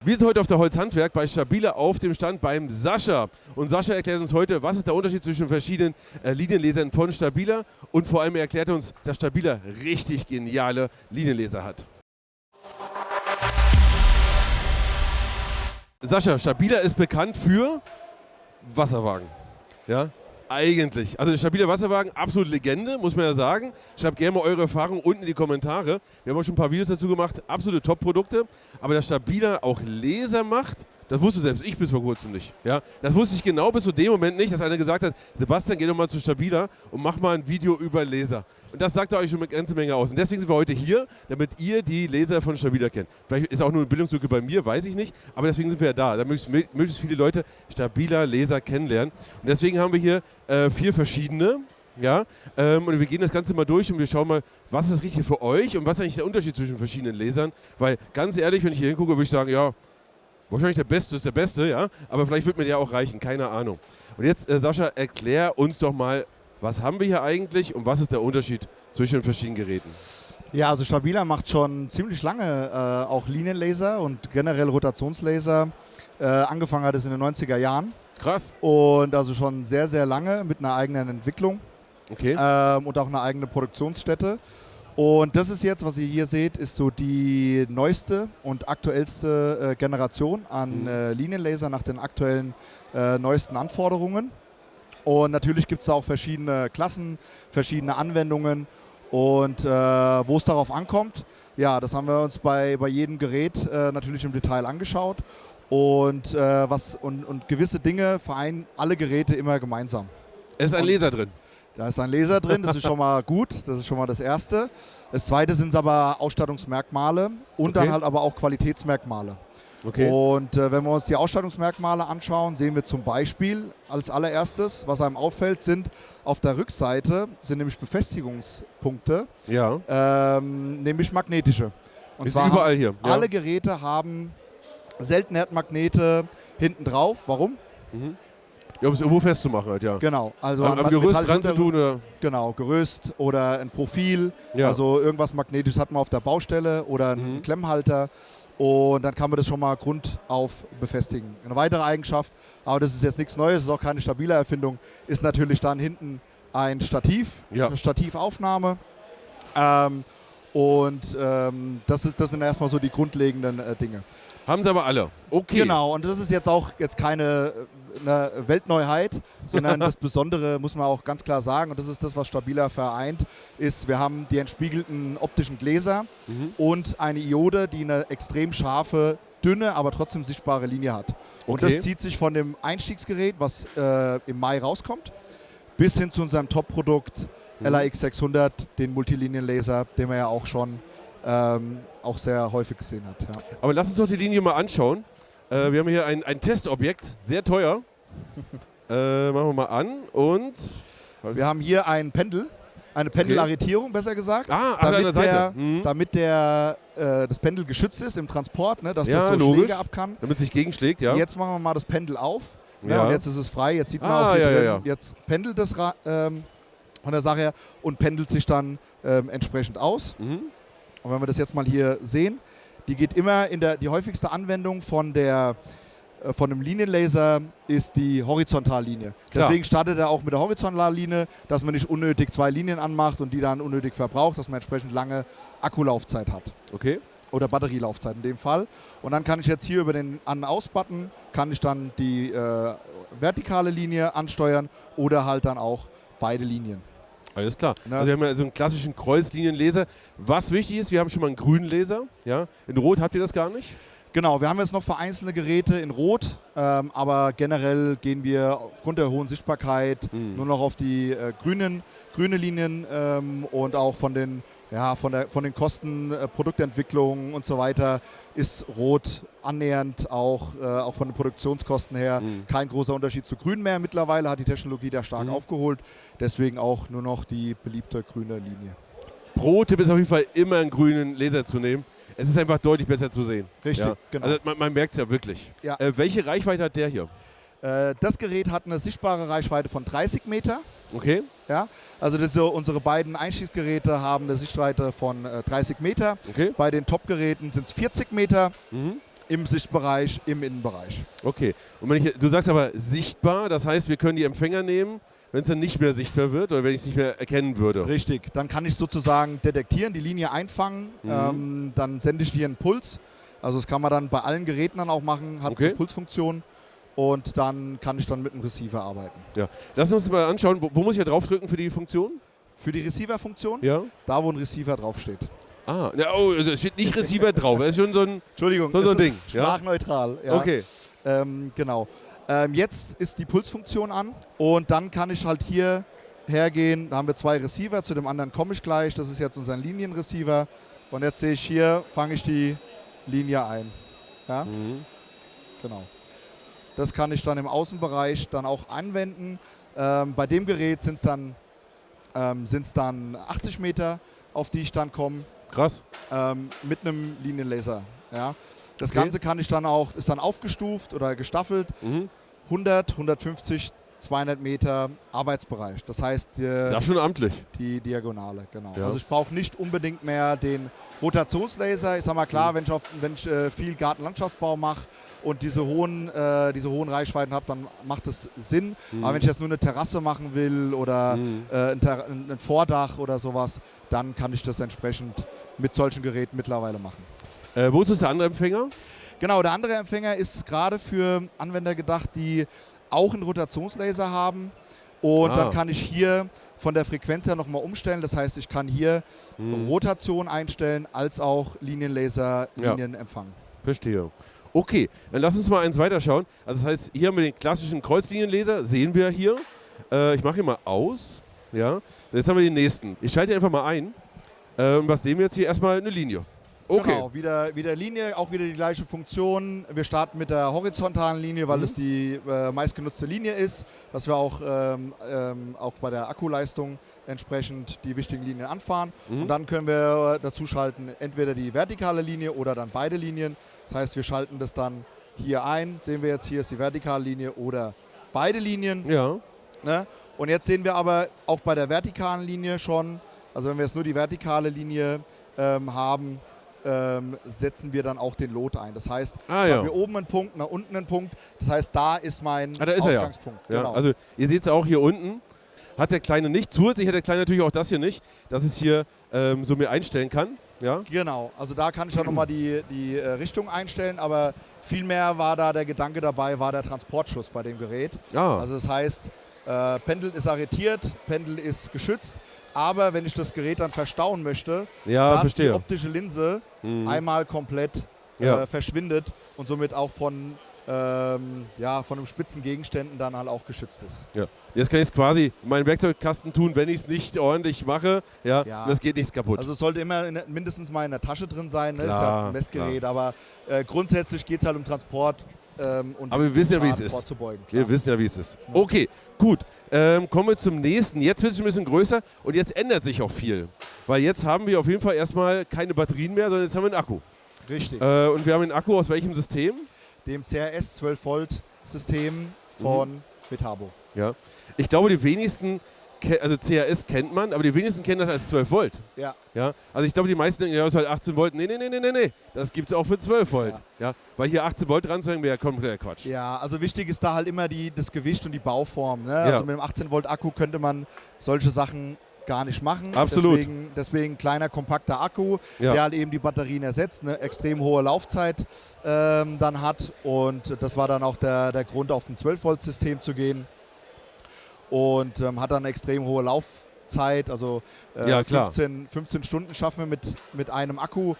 Wir sind heute auf der Holzhandwerk bei Stabila auf dem Stand beim Sascha. Und Sascha erklärt uns heute, was ist der Unterschied zwischen den verschiedenen Linienlesern von Stabila. Und vor allem erklärt uns, dass Stabila richtig geniale Linienleser hat. Sascha, Stabila ist bekannt für Wasserwagen. Ja? Eigentlich. Also der Stabila Wasserwagen, absolute Legende, muss man ja sagen. Schreibt gerne mal eure Erfahrungen unten in die Kommentare. Wir haben auch schon ein paar Videos dazu gemacht. Absolute Top-Produkte. Aber dass Stabila auch Laser macht, das wusste selbst ich bis vor kurzem nicht. Ja? Das wusste ich genau bis zu dem Moment nicht, dass einer gesagt hat, Sebastian, geh doch mal zu Stabila und mach mal ein Video über Laser. Und das sagt euch schon eine ganze Menge aus. Und deswegen sind wir heute hier, damit ihr die Laser von Stabila kennt. Vielleicht ist auch nur eine Bildungslücke bei mir, weiß ich nicht. Aber deswegen sind wir ja da, damit möglichst viele Leute Stabila Laser kennenlernen. Und deswegen haben wir hier 4 verschiedene. Ja? Und wir gehen das Ganze mal durch und wir schauen mal, was ist das Richtige für euch und was ist eigentlich der Unterschied zwischen verschiedenen Lasern. Weil ganz ehrlich, wenn ich hier hingucke, würde ich sagen, ja, wahrscheinlich der Beste ist der Beste, ja. Aber vielleicht wird mir der auch reichen, keine Ahnung. Und jetzt, Sascha, erklär uns doch mal, was haben wir hier eigentlich und was ist der Unterschied zwischen den verschiedenen Geräten? Ja, also Stabila macht schon ziemlich lange auch Linienlaser und generell Rotationslaser. Angefangen hat es in den 90er Jahren. Krass. Und also schon sehr, sehr lange mit einer eigenen Entwicklung. Okay. Und auch eine eigene Produktionsstätte. Und das ist jetzt, was ihr hier seht, ist so die neueste und aktuellste Generation an Linienlaser nach den aktuellen neuesten Anforderungen. Und natürlich gibt es auch verschiedene Klassen, verschiedene Anwendungen. Und wo es darauf ankommt, ja, das haben wir uns bei jedem Gerät natürlich im Detail angeschaut. Und gewisse Dinge vereinen alle Geräte immer gemeinsam. Es ist ein Laser drin. Da ist ein Laser drin, das ist schon mal gut, das ist schon mal das Erste. Das Zweite sind aber Ausstattungsmerkmale und dann halt aber auch Qualitätsmerkmale. Okay. Und wenn wir uns die Ausstattungsmerkmale anschauen, sehen wir zum Beispiel als allererstes, was einem auffällt, sind auf der Rückseite sind nämlich Befestigungspunkte, ja. Nämlich magnetische. Und ist zwar überall hier. Ja. Alle Geräte haben Seltenheitmagnete hinten drauf. Warum? Mhm. Ja, um es irgendwo festzumachen halt, ja. Genau. Also am Gerüst dran zu tun, oder? Genau, Gerüst oder ein Profil, ja. Also irgendwas Magnetisches hat man auf der Baustelle oder einen Klemmhalter und dann kann man das schon mal grundauf befestigen. Eine weitere Eigenschaft, aber das ist jetzt nichts Neues, ist auch keine stabile Erfindung, ist natürlich dann hinten ein Stativ, eine Stativaufnahme. Das sind erstmal so die grundlegenden Dinge. Haben sie aber alle. Okay. Genau, und das ist jetzt auch keine eine Weltneuheit, sondern das Besondere muss man auch ganz klar sagen, und das ist das, was Stabila vereint, ist, wir haben die entspiegelten optischen Gläser und eine Iode, die eine extrem scharfe, dünne, aber trotzdem sichtbare Linie hat. Und das zieht sich von dem Einstiegsgerät, was im Mai rauskommt, bis hin zu unserem Top-Produkt LAX 600, den Multilinienlaser, den man ja auch schon auch sehr häufig gesehen hat. Ja. Aber lass uns doch die Linie mal anschauen. Wir haben hier ein Testobjekt, sehr teuer. Machen wir mal an und... Wir haben hier ein Pendel, eine Pendelarretierung besser gesagt, an der Seite. Damit das Pendel geschützt ist im Transport, ne, dass das so logisch. Schläge ab kann. Damit es sich gegenschlägt, ja. Jetzt machen wir mal das Pendel auf und jetzt ist es frei. Jetzt sieht man auch hier drin, ja. Jetzt pendelt das von der Sache her und pendelt sich dann entsprechend aus. Und wenn wir das jetzt mal hier sehen, die geht immer die häufigste Anwendung von einem Linienlaser ist die Horizontallinie. Deswegen startet er auch mit der Horizontallinie, dass man nicht unnötig 2 Linien anmacht und die dann unnötig verbraucht, dass man entsprechend lange Akkulaufzeit hat. Okay. Oder Batterielaufzeit in dem Fall. Und dann kann ich jetzt hier über den An-Aus-Button kann ich dann die vertikale Linie ansteuern oder halt dann auch beide Linien. Alles klar. Also wir haben ja so einen klassischen Kreuzlinienlaser. Was wichtig ist, wir haben schon mal einen grünen Laser. Ja? In Rot habt ihr das gar nicht? Genau, wir haben jetzt noch vereinzelte Geräte in Rot, aber generell gehen wir aufgrund der hohen Sichtbarkeit nur noch auf die grüne Linien und auch von den Kosten, Produktentwicklung und so weiter ist Rot annähernd auch von den Produktionskosten her kein großer Unterschied zu Grün mehr. Mittlerweile hat die Technologie da stark aufgeholt, deswegen auch nur noch die beliebte grüne Linie. Pro-Tipp ist auf jeden Fall immer einen grünen Laser zu nehmen. Es ist einfach deutlich besser zu sehen. Richtig, genau. Also man merkt es ja wirklich. Ja. Welche Reichweite hat der hier? Das Gerät hat eine sichtbare Reichweite von 30 Meter. Okay. Ja, also unsere beiden Einstiegsgeräte haben eine Sichtweite von 30 Meter. Okay. Bei den Top-Geräten sind es 40 Meter. im Sichtbereich, im Innenbereich. Okay. Und du sagst aber sichtbar, das heißt, wir können die Empfänger nehmen, wenn es dann nicht mehr sichtbar wird oder wenn ich es nicht mehr erkennen würde. Richtig, dann kann ich sozusagen detektieren, die Linie einfangen, dann sende ich hier einen Puls. Also das kann man dann bei allen Geräten dann auch machen, hat eine Pulsfunktion und dann kann ich dann mit dem Receiver arbeiten. Ja. Lass uns mal anschauen, wo muss ich da draufdrücken für die Funktion? Für die Receiver-Funktion? Ja. Da, wo ein Receiver draufsteht. Ah, oh, also es steht nicht Receiver drauf, das ist schon so ein, Entschuldigung, so ein Ding. Sprachneutral. Ja. Okay. Genau. Jetzt ist die Pulsfunktion an und dann kann ich halt hier hergehen, da haben wir 2 Receiver, zu dem anderen komme ich gleich, das ist jetzt unser Linienreceiver und jetzt sehe ich hier, fange ich die Linie ein. Ja? Genau. Das kann ich dann im Außenbereich dann auch anwenden. Bei dem Gerät sind es dann 80 Meter, auf die ich dann komme. Krass. Mit einem Linienlaser. Ja? Das Ganze kann ich dann auch, ist dann aufgestuft oder gestaffelt. 100, 150, 200 Meter Arbeitsbereich. Das heißt, das ist schon amtlich. Die Diagonale, genau. Ja. Also ich brauche nicht unbedingt mehr den Rotationslaser. Ich sage mal klar, wenn ich viel Gartenlandschaftsbau mache und diese hohen Reichweiten habe, dann macht es Sinn. Aber wenn ich jetzt nur eine Terrasse machen will oder ein Vordach oder sowas, dann kann ich das entsprechend mit solchen Geräten mittlerweile machen. Wo ist der andere Empfänger? Genau, der andere Empfänger ist gerade für Anwender gedacht, die auch einen Rotationslaser haben. Und dann kann ich hier von der Frequenz her nochmal umstellen. Das heißt, ich kann hier Rotation einstellen, als auch Linienlaser, Linienempfang. Verstehe. Okay, dann lass uns mal eins weiterschauen. Also das heißt, hier haben wir den klassischen Kreuzlinienlaser, sehen wir hier. Ich mache ihn mal aus. Ja. Jetzt haben wir den nächsten. Ich schalte ihn einfach mal ein. Was sehen wir jetzt hier? Erstmal eine Linie. Okay. Genau, wieder Linie, auch wieder die gleiche Funktion. Wir starten mit der horizontalen Linie, weil es die meistgenutzte Linie ist, dass wir auch bei der Akkuleistung entsprechend die wichtigen Linien anfahren. Und dann können wir dazu schalten, entweder die vertikale Linie oder dann beide Linien. Das heißt, wir schalten das dann hier ein. Sehen wir jetzt, hier ist die vertikale Linie oder beide Linien. Ja. Ne? Und jetzt sehen wir aber auch bei der vertikalen Linie schon, also wenn wir jetzt nur die vertikale Linie haben, setzen wir dann auch den Lot ein. Das heißt, haben wir oben einen Punkt, nach unten einen Punkt. Das heißt, da ist mein Ausgangspunkt. Ja. Genau. Also ihr seht es auch hier unten. Hat der Kleine nicht. Zusätzlich hat der Kleine natürlich auch das hier nicht, dass es hier so mir einstellen kann. Ja? Genau, also da kann ich dann nochmal die Richtung einstellen, aber vielmehr war da der Gedanke dabei, war der Transportschuss bei dem Gerät. Also das heißt, Pendel ist arretiert, Pendel ist geschützt. Aber wenn ich das Gerät dann verstauen möchte, dass die optische Linse einmal komplett verschwindet und somit auch von einem spitzen Gegenständen dann halt auch geschützt ist. Ja. Jetzt kann ich es quasi in meinen Werkzeugkasten tun, wenn ich es nicht ordentlich mache. Ja, und es geht nichts kaputt. Also es sollte immer mindestens mal in der Tasche drin sein. Ne? Klar, ist ja ein Messgerät, aber grundsätzlich geht es halt um Transport. Aber wir wissen ja, wie es ist. Wir wissen ja, wie es ist. Okay, gut. Kommen wir zum nächsten. Jetzt wird es ein bisschen größer und jetzt ändert sich auch viel. Weil jetzt haben wir auf jeden Fall erstmal keine Batterien mehr, sondern jetzt haben wir einen Akku. Richtig. Und wir haben einen Akku aus welchem System? Dem CRS 12 Volt System von Metabo. Ja. Ich glaube, die wenigsten, also CRS kennt man, aber die wenigsten kennen das als 12 Volt. Ja. Ja. Also ich glaube, die meisten denken, ja, das ist halt 18 Volt. Nee. Das gibt es auch für 12 Volt. Ja. Weil hier 18 Volt dran zu hängen, wäre ja kompletter Quatsch. Ja, also wichtig ist da halt immer das Gewicht und die Bauform. Ne? Also mit einem 18 Volt Akku könnte man solche Sachen gar nicht machen. Absolut. Deswegen kleiner, kompakter Akku, der halt eben die Batterien ersetzt, eine extrem hohe Laufzeit dann hat. Und das war dann auch der Grund, auf ein 12-Volt-System zu gehen. Und hat dann eine extrem hohe Laufzeit. Also 15 Stunden schaffen wir mit einem Akku.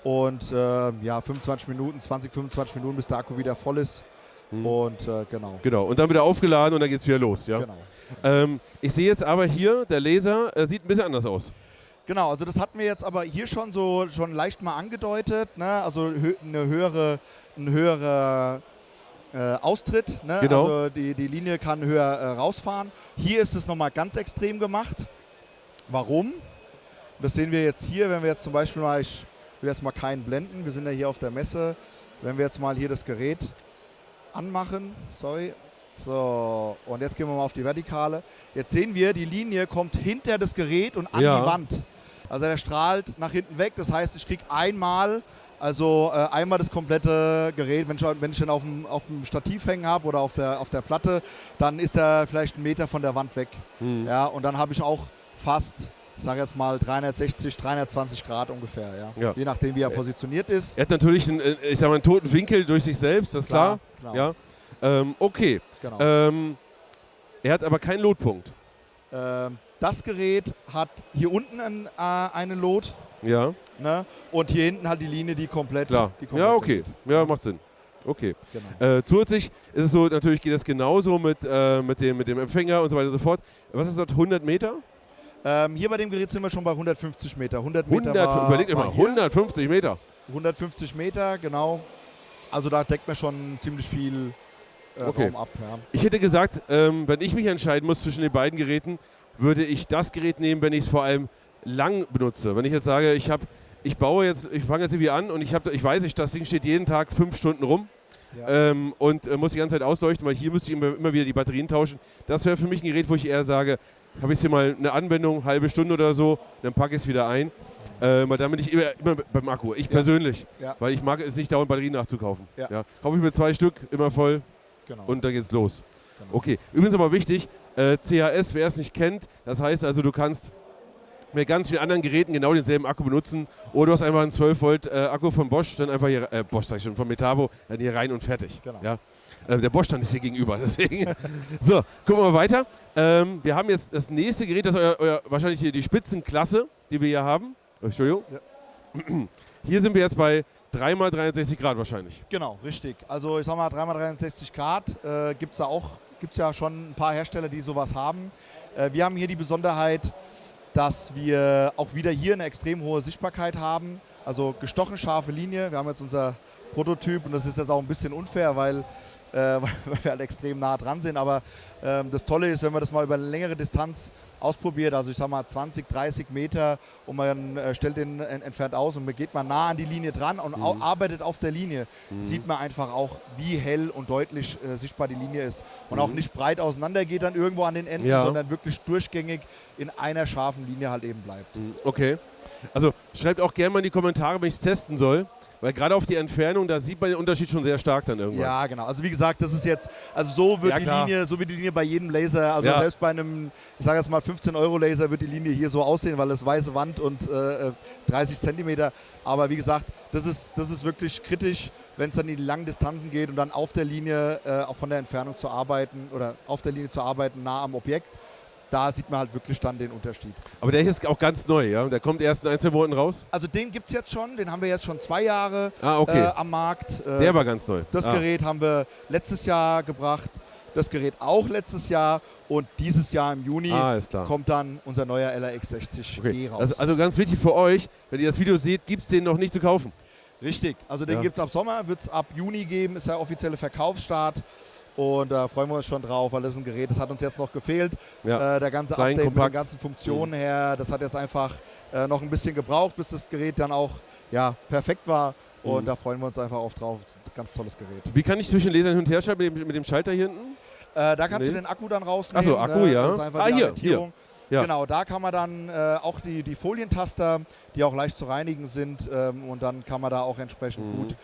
Und 25 Minuten, 20-25 Minuten, bis der Akku wieder voll ist. Und genau. Genau, und dann wieder aufgeladen und dann geht es wieder los. Ja? Genau. Ich sehe jetzt aber hier, der Laser sieht ein bisschen anders aus. Genau, also das hatten wir jetzt aber hier schon leicht mal angedeutet. Ne? Also ein höherer Austritt. Ne? Genau. Also die Linie kann höher rausfahren. Hier ist es nochmal ganz extrem gemacht. Warum? Das sehen wir jetzt hier, wenn wir jetzt zum Beispiel mal, ich will jetzt mal keinen blenden, wir sind ja hier auf der Messe, wenn wir jetzt mal hier das Gerät anmachen, so, und jetzt gehen wir mal auf die Vertikale. Jetzt sehen wir, die Linie kommt hinter das Gerät und an die Wand. Also der strahlt nach hinten weg, das heißt, ich kriege einmal Also einmal das komplette Gerät, wenn ich den auf dem Stativ hängen habe oder auf der Platte, dann ist er vielleicht 1 Meter von der Wand weg. Ja, und dann habe ich auch fast, ich sage jetzt mal 360, 320 Grad ungefähr, ja. Je nachdem, wie er positioniert ist. Er hat natürlich einen toten Winkel durch sich selbst, das ist klar. Genau. Ja. Okay. Genau. Er hat aber keinen Lotpunkt. Das Gerät hat hier unten eine Lot. Ja. Ne? Und hier hinten halt die Linie, die komplett. Klar. Ja, okay. Ja, macht Sinn. Okay. Genau. Zusätzlich ist es so, natürlich geht es genauso mit dem Empfänger und so weiter und so fort. Was ist das, 100 Meter? Hier bei dem Gerät sind wir schon bei 150 Meter. 100 Meter überlegt immer, 150 Meter. 150 Meter, genau. Also da deckt man schon ziemlich viel Raum ab. Ja. Ich hätte gesagt, wenn ich mich entscheiden muss zwischen den beiden Geräten, würde ich das Gerät nehmen, wenn ich es vor allem lang benutze. Wenn ich jetzt sage, ich fange jetzt irgendwie an und ich weiß, das Ding steht jeden Tag 5 Stunden rum. Ja. Und muss die ganze Zeit ausleuchten, weil hier müsste ich immer wieder die Batterien tauschen. Das wäre für mich ein Gerät, wo ich eher sage, habe ich hier mal eine Anwendung, halbe Stunde oder so, dann packe ich es wieder ein. Weil damit ich immer beim Akku, persönlich, weil ich mag es nicht dauernd Batterien nachzukaufen. Ja. Kaufe ich mir 2 Stück, immer voll und dann geht's los. Genau. Okay, übrigens aber wichtig, CHS, wer es nicht kennt, das heißt also, du kannst mit ganz vielen anderen Geräten genau denselben Akku benutzen oder du hast einfach einen 12 Volt Akku von Bosch, dann einfach hier, von Metabo, dann hier rein und fertig. Genau. Ja? Der Bosch-Stand ist hier gegenüber, deswegen. So, gucken wir mal weiter. Wir haben jetzt das nächste Gerät, das ist wahrscheinlich hier die Spitzenklasse, die wir hier haben. Entschuldigung. Ja. Hier sind wir jetzt bei 3x63 Grad wahrscheinlich. Genau, richtig. Also ich sag mal 3x63 Grad gibt es ja schon ein paar Hersteller, die sowas haben. Wir haben hier die Besonderheit, dass wir auch wieder hier eine extrem hohe Sichtbarkeit haben. Also gestochen scharfe Linie. Wir haben jetzt unser Prototyp und das ist jetzt auch ein bisschen unfair, weil wir halt extrem nah dran sind. Aber das Tolle ist, wenn man das mal über eine längere Distanz ausprobiert, also ich sag mal 20, 30 Meter und man stellt den entfernt aus und man geht mal nah an die Linie dran und arbeitet auf der Linie, sieht man einfach auch, wie hell und deutlich sichtbar die Linie ist. Und auch nicht breit auseinander geht dann irgendwo an den Enden, sondern wirklich durchgängig in einer scharfen Linie halt eben bleibt. Okay. Also schreibt auch gerne mal in die Kommentare, wenn ich es testen soll. Weil gerade auf die Entfernung, da sieht man den Unterschied schon sehr stark dann irgendwann. Ja, genau. Also wie gesagt, das ist jetzt, also so wird die Linie bei jedem Laser, also selbst bei einem, ich sage jetzt mal 15 € Laser wird die Linie hier so aussehen, weil es weiße Wand und 30 Cm. Aber wie gesagt, das ist wirklich kritisch, wenn es dann in die langen Distanzen geht und dann auf der Linie, auch von der Entfernung zu arbeiten oder auf der Linie zu arbeiten, nah am Objekt. Da sieht man halt wirklich dann den Unterschied. Aber der ist auch ganz neu, ja? Der kommt erst in 1, 2 Monaten raus? Also den gibt es jetzt schon, den haben wir jetzt schon 2 Jahre am Markt. Der war ganz neu. Das Gerät haben wir letztes Jahr gebracht, das Gerät auch letztes Jahr und dieses Jahr im Juni kommt dann unser neuer LRX60G raus. Also ganz wichtig für euch, wenn ihr das Video seht, gibt es den noch nicht zu kaufen. Richtig, also den gibt es ab Sommer, wird es ab Juni geben, ist der offizielle Verkaufsstart. Und da freuen wir uns schon drauf, weil das ist ein Gerät, das hat uns jetzt noch gefehlt. Der ganze Klein, Update kompakt. mit den ganzen Funktionen her, das hat jetzt einfach noch ein bisschen gebraucht, bis das Gerät dann auch perfekt war. Und da freuen wir uns einfach auch drauf. Das ist ein ganz tolles Gerät. Wie kann ich zwischen Lesern hin und her schalten mit dem Schalter hier hinten? Da kannst du den Akku dann rausnehmen. Achso, Akku, ja. Das ist einfach die Orientierung. Ja. Genau, da kann man dann auch die Folientaster, die auch leicht zu reinigen sind. Und dann kann man da auch entsprechend gut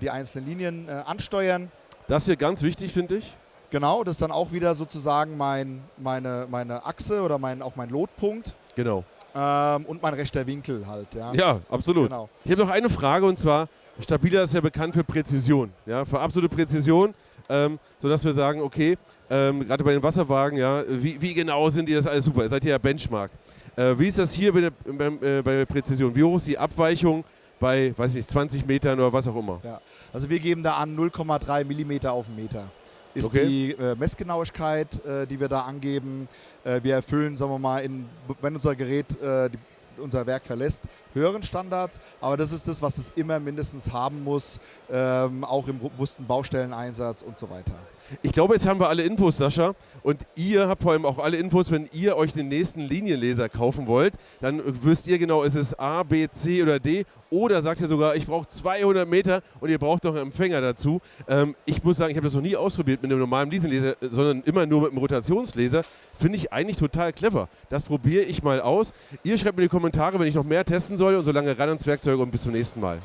die einzelnen Linien ansteuern. Das hier ganz wichtig, finde ich. Genau, das ist dann auch wieder sozusagen meine Achse oder auch mein Lotpunkt. Genau. Und mein rechter Winkel halt. Ja, absolut. Genau. Ich habe noch eine Frage und zwar, Stabila ist ja bekannt für Präzision, für absolute Präzision, sodass wir sagen, okay, gerade bei den Wasserwagen, wie genau sind die, das alles super, ihr seid ja Benchmark. Wie ist das hier bei Präzision? Wie hoch ist die Abweichung bei, weiß nicht, 20 Metern oder was auch immer? Ja, also wir geben da an 0,3 mm auf den Meter. Ist die Messgenauigkeit, die wir da angeben. Wir erfüllen, sagen wir mal, wenn unser Gerät unser Werk verlässt, höheren Standards. Aber das ist das, was es immer mindestens haben muss, auch im robusten Baustelleneinsatz und so weiter. Ich glaube, jetzt haben wir alle Infos, Sascha. Und ihr habt vor allem auch alle Infos, wenn ihr euch den nächsten Linienleser kaufen wollt. Dann wisst ihr genau, ist es A, B, C oder D. Oder sagt ihr sogar, ich brauche 200 Meter und ihr braucht doch einen Empfänger dazu. Ich muss sagen, ich habe das noch nie ausprobiert mit einem normalen Linienleser, sondern immer nur mit einem Rotationsleser. Finde ich eigentlich total clever. Das probiere ich mal aus. Ihr schreibt mir in die Kommentare, wenn ich noch mehr testen soll. Und solange ran ans Werkzeug und bis zum nächsten Mal.